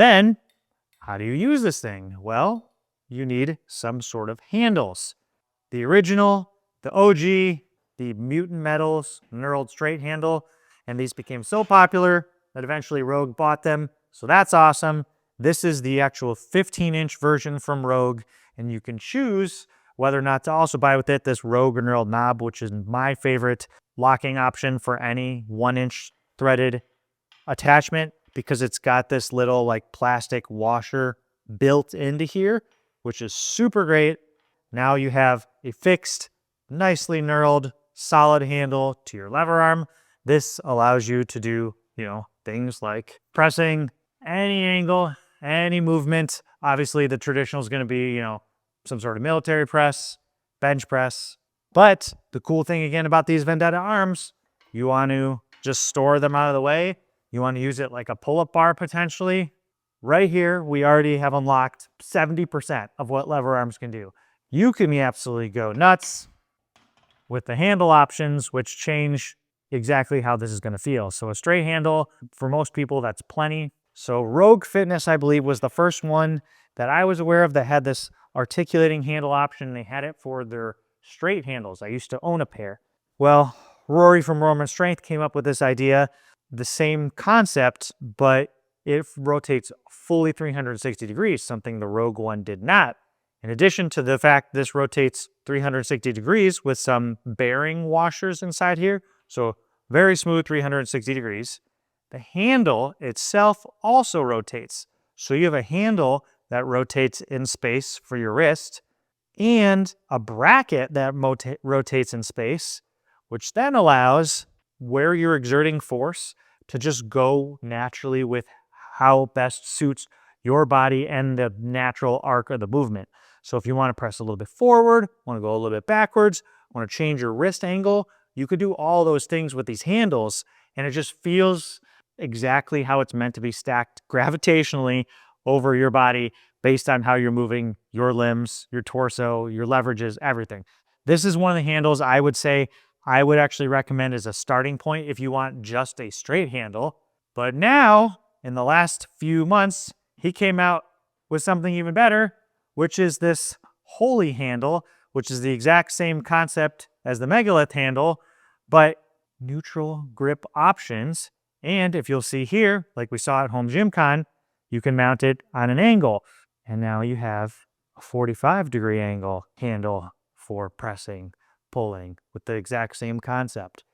Then, how do you use this thing? Well, you need some sort of handles. The original, the OG, the Mutant Metals knurled straight handle, and these became so popular that eventually Rogue bought them, so that's awesome. This is the actual 15-inch version from Rogue, and you can choose whether or not to also buy with it this Rogue knurled knob, which is my favorite locking option for any 1-inch threaded attachment, because it's got this little like plastic washer built into here, which is super great. Now you have a fixed, nicely knurled, solid handle to your lever arm. This allows you to do, things like pressing any angle, any movement. Obviously, the traditional is going to be, some sort of military press, bench press. But the cool thing again about these Vendetta arms, you want to just store them out of the way. You want to use it like a pull-up bar potentially. Right here, we already have unlocked 70% of what lever arms can do. You can absolutely go nuts with the handle options, which change exactly how this is going to feel. So a straight handle, for most people, that's plenty. So Rogue Fitness, I believe, was the first one that I was aware of that had this articulating handle option. They had it for their straight handles. I used to own a pair. Well, Rory from Roman Strength came up with this idea, the same concept, but it rotates fully 360 degrees, something the Rogue one did not. In addition to the fact this rotates 360 degrees with some bearing washers inside here, so very smooth 360 degrees, the handle itself also rotates. So you have a handle that rotates in space for your wrist and a bracket that rotates in space, which then allows where you're exerting force to just go naturally with how best suits your body and the natural arc of the movement. So if you want to press a little bit forward, want to go a little bit backwards, want to change your wrist angle, you could do all those things with these handles, and it just feels exactly how it's meant to be stacked gravitationally over your body based on how you're moving your limbs, your torso, your leverages, everything. This is one of the handles I would say I would actually recommend as a starting point if you want just a straight handle. But now, in the last few months, he came out with something even better, which is this Holy handle, which is the exact same concept as the Megalith handle, but neutral grip options. And if you'll see here, like we saw at Home Gym Con, you can mount it on an angle. And now you have a 45-degree angle handle for pressing, pulling with the exact same concept.